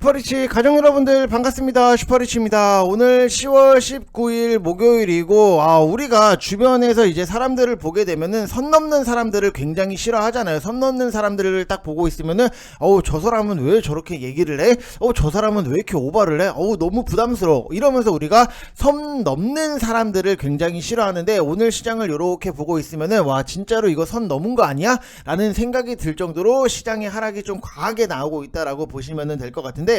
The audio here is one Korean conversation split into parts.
슈퍼리치 가족 여러분들 반갑습니다. 슈퍼리치입니다. 오늘 10월 19일 목요일이고 우리가 주변에서 이제 사람들을 보게 되면은 선 넘는 사람들을 굉장히 싫어하잖아요. 선 넘는 사람들을 딱 보고 있으면은 저 사람은 왜 저렇게 얘기를 해? 저 사람은 왜 이렇게 오바를 해? 너무 부담스러워. 이러면서 우리가 선 넘는 사람들을 굉장히 싫어하는데, 오늘 시장을 이렇게 보고 있으면은 와, 진짜로 이거 선 넘은 거 아니야? 라는 생각이 들 정도로 시장의 하락이 좀 과하게 나오고 있다라고 보시면 될 것 같은데,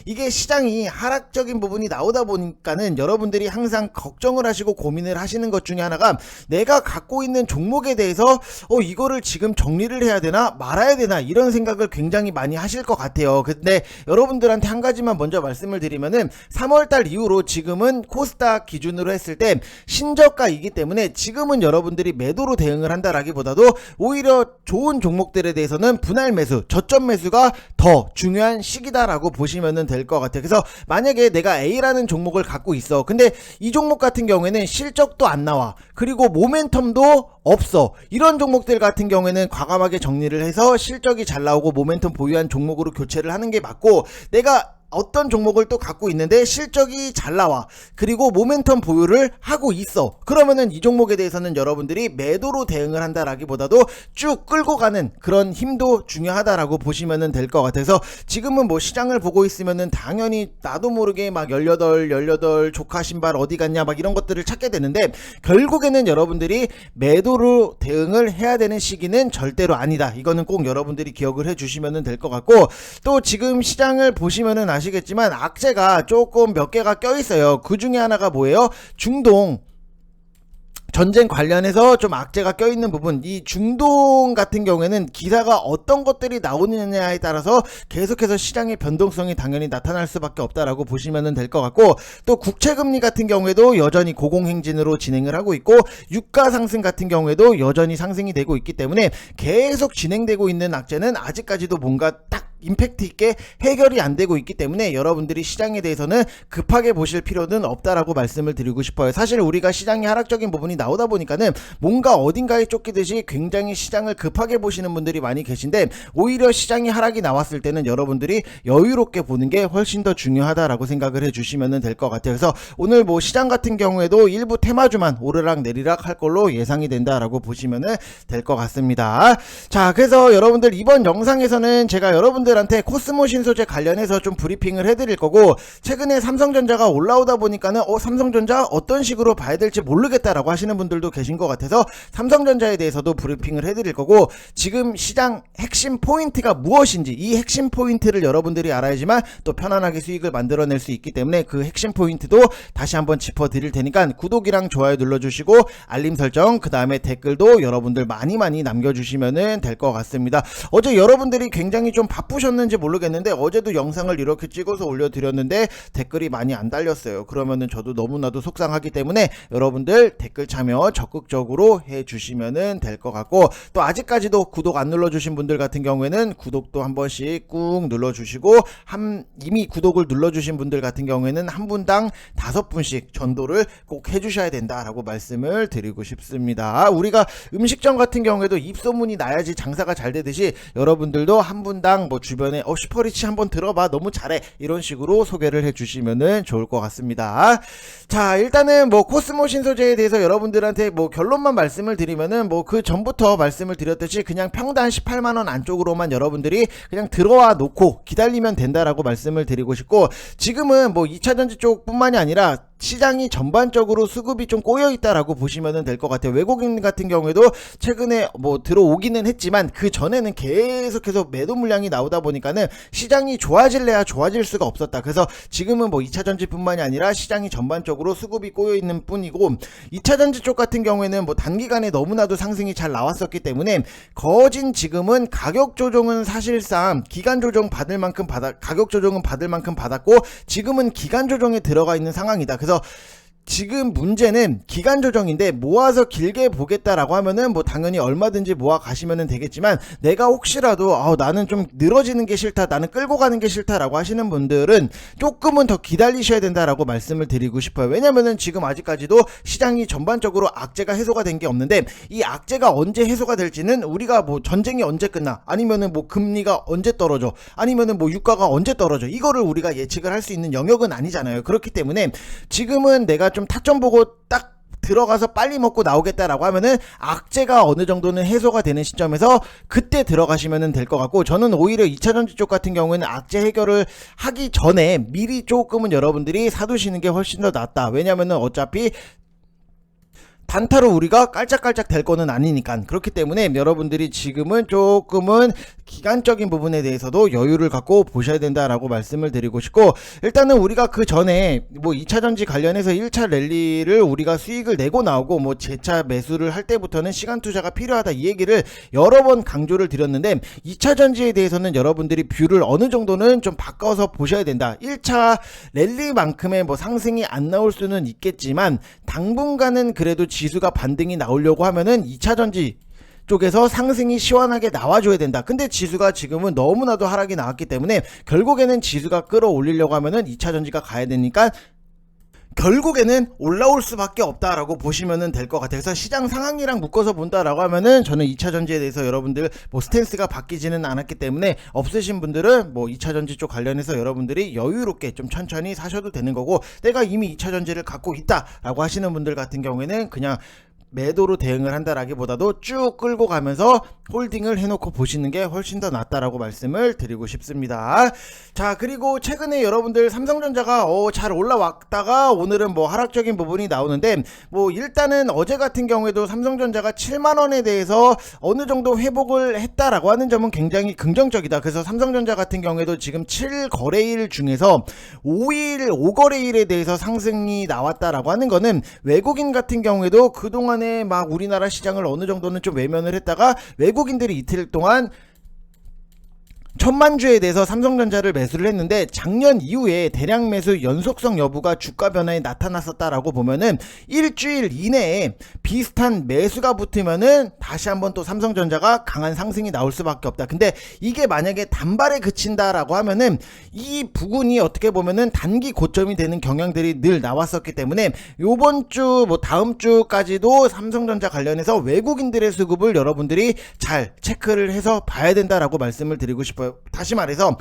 이게 시장이 하락적인 부분이 나오다 보니까는 여러분들이 항상 걱정을 하시고 고민을 하시는 것 중에 하나가, 내가 갖고 있는 종목에 대해서 이거를 지금 정리를 해야 되나 말아야 되나 이런 생각을 굉장히 많이 하실 것 같아요. 근데 여러분들한테 한 가지만 먼저 말씀을 드리면은, 3월달 이후로 지금은 코스닥 기준으로 했을 때 신저가이기 때문에 지금은 여러분들이 매도로 대응을 한다라기보다도 오히려 좋은 종목들에 대해서는 분할 매수, 저점 매수가 더 중요한 시기다라고 보시면 될 것 같아요. 그래서 만약에 내가 A라는 종목을 갖고 있어. 근데 이 종목 같은 경우에는 실적도 안 나와. 그리고 모멘텀도 없어. 이런 종목들 같은 경우에는 과감하게 정리를 해서 실적이 잘 나오고 모멘텀 보유한 종목으로 교체를 하는 게 맞고, 내가 어떤 종목을 또 갖고 있는데 실적이 잘 나와. 그리고 모멘텀 보유를 하고 있어. 그러면은 이 종목에 대해서는 여러분들이 매도로 대응을 한다라기보다도 쭉 끌고 가는 그런 힘도 중요하다라고 보시면 될 것 같아서, 지금은 뭐 시장을 보고 있으면은 당연히 나도 모르게 막 18 조카 신발 어디 갔냐 막 이런 것들을 찾게 되는데, 결국에는 여러분들이 매도로 대응을 해야 되는 시기는 절대로 아니다. 이거는 꼭 여러분들이 기억을 해주시면 될 것 같고, 또 지금 시장을 보시면은 아시겠지만 악재가 조금 몇 개가 껴있어요. 그 중에 하나가 뭐예요? 중동 전쟁 관련해서 좀 악재가 껴있는 부분. 이 중동 같은 경우에는 기사가 어떤 것들이 나오느냐에 따라서 계속해서 시장의 변동성이 당연히 나타날 수밖에 없다라고 보시면 될 것 같고, 또 국채금리 같은 경우에도 여전히 고공행진으로 진행을 하고 있고, 유가 상승 같은 경우에도 여전히 상승이 되고 있기 때문에 계속 진행되고 있는 악재는 아직까지도 뭔가 딱 임팩트 있게 해결이 안 되고 있기 때문에 여러분들이 시장에 대해서는 급하게 보실 필요는 없다라고 말씀을 드리고 싶어요. 사실 우리가 시장이 하락적인 부분이 나오다 보니까는 뭔가 어딘가에 쫓기듯이 굉장히 시장을 급하게 보시는 분들이 많이 계신데, 오히려 시장이 하락이 나왔을 때는 여러분들이 여유롭게 보는 게 훨씬 더 중요하다라고 생각을 해주시면 될 것 같아요. 그래서 오늘 뭐 시장 같은 경우에도 일부 테마주만 오르락 내리락 할 걸로 예상이 된다라고 보시면 될 것 같습니다. 자, 그래서 여러분들 이번 영상에서는 제가 여러분들한테 코스모 신소재 관련해서 좀 브리핑을 해드릴 거고, 최근에 삼성전자가 올라오다 보니까는 삼성전자 어떤 식으로 봐야 될지 모르겠다라고 하시는 분들도 계신 것 같아서 삼성전자에 대해서도 브리핑을 해드릴 거고, 지금 시장 핵심 포인트가 무엇인지, 이 핵심 포인트를 여러분들이 알아야지만 또 편안하게 수익을 만들어낼 수 있기 때문에 그 핵심 포인트도 다시 한번 짚어드릴 테니까 구독이랑 좋아요 눌러주시고 알림 설정, 그 다음에 댓글도 여러분들 많이 남겨주시면 될 것 같습니다. 어제 여러분들이 굉장히 좀 바쁘셨는지 모르겠는데, 어제도 영상을 이렇게 찍어서 올려드렸는데 댓글이 많이 안 달렸어요. 그러면은 저도 너무나도 속상하기 때문에 여러분들 댓글 참여 적극적으로 해주시면 될 것 같고, 또 아직까지도 구독 안 눌러주신 분들 같은 경우에는 구독도 한 번씩 꾹 눌러주시고, 이미 구독을 눌러주신 분들 같은 경우에는 한 분당 5분씩 전도를 꼭 해주셔야 된다라고 말씀을 드리고 싶습니다. 우리가 음식점 같은 경우에도 입소문이 나야지 장사가 잘 되듯이, 여러분들도 한 분당 뭐 주변에 슈퍼리치 한번 들어봐, 너무 잘해, 이런 식으로 소개를 해주시면 좋을 것 같습니다. 자, 일단은 뭐 코스모 신소재에 대해서 여러분들한테 뭐 결론만 말씀을 드리면은, 뭐 그 전부터 말씀을 드렸듯이 그냥 평단 18만원 안쪽으로만 여러분들이 그냥 들어와 놓고 기다리면 된다라고 말씀을 드리고 싶고, 지금은 뭐 2차전지 쪽뿐만이 아니라 시장이 전반적으로 수급이 좀 꼬여있다라고 보시면 될 것 같아요. 외국인 같은 경우에도 최근에 뭐 들어오기는 했지만 그 전에는 계속해서 매도 물량이 나오다 보니까는 시장이 좋아질래야 좋아질 수가 없었다. 그래서 지금은 뭐 2차전지 뿐만이 아니라 시장이 전반적으로 수급이 꼬여있는 뿐이고, 2차전지 쪽 같은 경우에는 뭐 단기간에 너무나도 상승이 잘 나왔었기 때문에 거진 지금은 가격 조정은 사실상 기간 조정 받을 만큼 가격 조정은 받을 만큼 받았고, 지금은 기간 조정에 들어가 있는 상황이다. 그래서 지금 문제는 기간 조정인데 모아서 길게 보겠다라고 하면은 뭐 당연히 얼마든지 모아 가시면 되겠지만, 내가 혹시라도 나는 좀 늘어지는 게 싫다, 나는 끌고 가는 게 싫다라고 하시는 분들은 조금은 더 기다리셔야 된다라고 말씀을 드리고 싶어요. 왜냐면은 지금 아직까지도 시장이 전반적으로 악재가 해소가 된 게 없는데, 이 악재가 언제 해소가 될지는 우리가 뭐 전쟁이 언제 끝나, 아니면은 뭐 금리가 언제 떨어져, 아니면은 뭐 유가가 언제 떨어져, 이거를 우리가 예측을 할 수 있는 영역은 아니잖아요. 그렇기 때문에 지금은 내가 좀 타점 보고 딱 들어가서 빨리 먹고 나오겠다라고 하면은 악재가 어느 정도는 해소가 되는 시점에서 그때 들어가시면 될 것 같고, 저는 오히려 2차전지 쪽 같은 경우에는 악재 해결을 하기 전에 미리 조금은 여러분들이 사두시는 게 훨씬 더 낫다. 왜냐면은 어차피 단타로 우리가 깔짝깔짝 될 거는 아니니까. 그렇기 때문에 여러분들이 지금은 조금은 기간적인 부분에 대해서도 여유를 갖고 보셔야 된다라고 말씀을 드리고 싶고, 일단은 우리가 그 전에 뭐 2차전지 관련해서 1차 랠리를 우리가 수익을 내고 나오고 뭐 재차 매수를 할 때부터는 시간 투자가 필요하다, 이 얘기를 여러 번 강조를 드렸는데, 2차전지에 대해서는 여러분들이 뷰를 어느 정도는 좀 바꿔서 보셔야 된다. 1차 랠리만큼의 뭐 상승이 안 나올 수는 있겠지만 당분간은 그래도 지수가 반등이 나오려고 하면은 2차전지 쪽에서 상승이 시원하게 나와줘야 된다. 근데 지수가 지금은 너무나도 하락이 나왔기 때문에 결국에는 지수가 끌어올리려고 하면은 2차전지가 가야 되니까 결국에는 올라올 수밖에 없다라고 보시면 될 것 같아요. 그래서 시장 상황이랑 묶어서 본다라고 하면은 저는 2차전지에 대해서 여러분들 뭐 스탠스가 바뀌지는 않았기 때문에, 없으신 분들은 뭐 2차전지 쪽 관련해서 여러분들이 여유롭게 좀 천천히 사셔도 되는 거고, 내가 이미 2차전지를 갖고 있다라고 하시는 분들 같은 경우에는 그냥 매도로 대응을 한다라기보다도 쭉 끌고 가면서 홀딩을 해놓고 보시는 게 훨씬 더 낫다라고 말씀을 드리고 싶습니다. 자, 그리고 최근에 여러분들 삼성전자가 잘 올라왔다가 오늘은 뭐 하락적인 부분이 나오는데, 뭐 일단은 어제 같은 경우에도 삼성전자가 7만원에 대해서 어느 정도 회복을 했다라고 하는 점은 굉장히 긍정적이다. 그래서 삼성전자 같은 경우에도 지금 7거래일 중에서 5거래일에 대해서 상승이 나왔다라고 하는 거는, 외국인 같은 경우에도 그동안에 막 우리나라 시장을 어느 정도는 좀 외면을 했다가 외국인들이 이틀 동안 1000만주에 대해서 삼성전자를 매수를 했는데, 작년 이후에 대량 매수 연속성 여부가 주가 변화에 나타났었다라고 보면은 일주일 이내에 비슷한 매수가 붙으면은 다시 한번 또 삼성전자가 강한 상승이 나올 수밖에 없다. 근데 이게 만약에 단발에 그친다라고 하면은 이 부분이 어떻게 보면은 단기 고점이 되는 경향들이 늘 나왔었기 때문에, 요번 주 뭐 다음 주까지도 삼성전자 관련해서 외국인들의 수급을 여러분들이 잘 체크를 해서 봐야 된다라고 말씀을 드리고 싶어요. 다시 말해서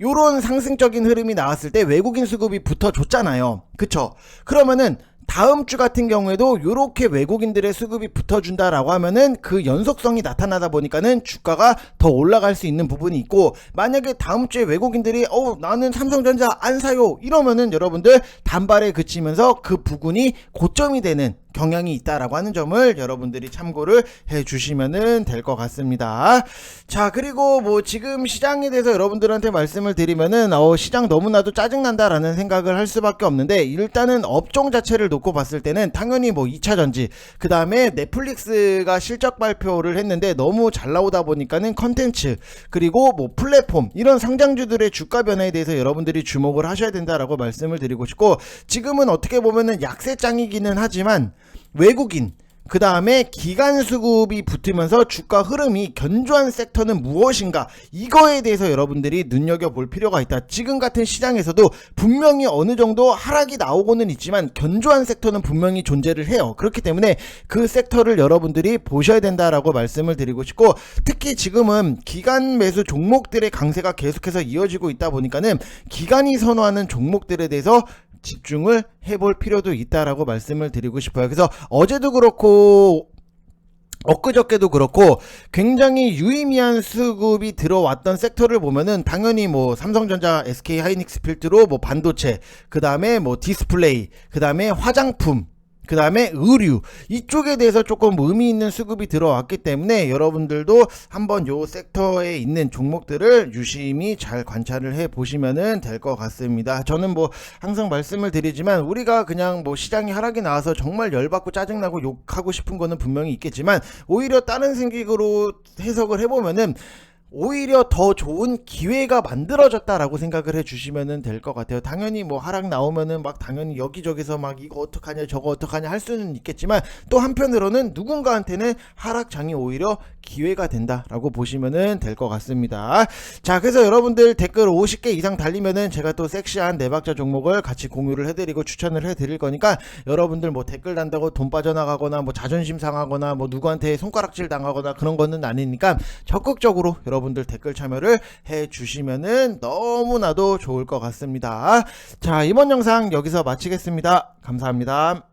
요런 상승적인 흐름이 나왔을 때 외국인 수급이 붙어줬잖아요. 그쵸? 그러면은 다음 주 같은 경우에도 요렇게 외국인들의 수급이 붙어준다라고 하면은 그 연속성이 나타나다 보니까는 주가가 더 올라갈 수 있는 부분이 있고, 만약에 다음 주에 외국인들이 나는 삼성전자 안 사요 이러면은 여러분들 단발에 그치면서 그 부분이 고점이 되는 경향이 있다라고 하는 점을 여러분들이 참고를 해 주시면은 될 것 같습니다. 자, 그리고 뭐 지금 시장에 대해서 여러분들한테 말씀을 드리면은 시장 너무나도 짜증난다라는 생각을 할 수밖에 없는데, 일단은 업종 자체를 놓고 봤을 때는 당연히 뭐 2차전지, 그 다음에 넷플릭스가 실적 발표를 했는데 너무 잘 나오다 보니까는 컨텐츠, 그리고 뭐 플랫폼, 이런 상장주들의 주가 변화에 대해서 여러분들이 주목을 하셔야 된다라고 말씀을 드리고 싶고, 지금은 어떻게 보면은 약세장이기는 하지만 외국인, 그 다음에 기관 수급이 붙으면서 주가 흐름이 견조한 섹터는 무엇인가, 이거에 대해서 여러분들이 눈여겨볼 필요가 있다. 지금 같은 시장에서도 분명히 어느 정도 하락이 나오고는 있지만 견조한 섹터는 분명히 존재를 해요. 그렇기 때문에 그 섹터를 여러분들이 보셔야 된다라고 말씀을 드리고 싶고, 특히 지금은 기관 매수 종목들의 강세가 계속해서 이어지고 있다 보니까는 기관이 선호하는 종목들에 대해서 집중을 해볼 필요도 있다라고 말씀을 드리고 싶어요. 그래서 어제도 그렇고 엊그저께도 그렇고 굉장히 유의미한 수급이 들어왔던 섹터를 보면은 당연히 뭐 삼성전자, SK 하이닉스 필두로 뭐 반도체, 그 다음에 뭐 디스플레이, 그 다음에 화장품, 그 다음에 의류, 이쪽에 대해서 조금 의미 있는 수급이 들어왔기 때문에 여러분들도 한번 요 섹터에 있는 종목들을 유심히 잘 관찰을 해 보시면은 될 것 같습니다. 저는 뭐 항상 말씀을 드리지만, 우리가 그냥 뭐 시장이 하락이 나와서 정말 열받고 짜증나고 욕하고 싶은 거는 분명히 있겠지만, 오히려 다른 생각으로 해석을 해보면은 오히려 더 좋은 기회가 만들어졌다라고 생각을 해주시면 될 것 같아요. 당연히 뭐 하락 나오면은 막 당연히 여기저기서 막 이거 어떡하냐 저거 어떡하냐 할 수는 있겠지만, 또 한편으로는 누군가한테는 하락장이 오히려 기회가 된다라고 보시면 될 것 같습니다. 자, 그래서 여러분들 댓글 50개 이상 달리면은 제가 또 섹시한 네박자 종목을 같이 공유를 해드리고 추천을 해드릴 거니까, 여러분들 뭐 댓글 단다고 돈 빠져나가거나 뭐 자존심 상하거나 뭐 누구한테 손가락질 당하거나 그런 거는 아니니까 적극적으로 여러분들 댓글 참여를 해주시면은 너무나도 좋을 것 같습니다. 자, 이번 영상 여기서 마치겠습니다. 감사합니다.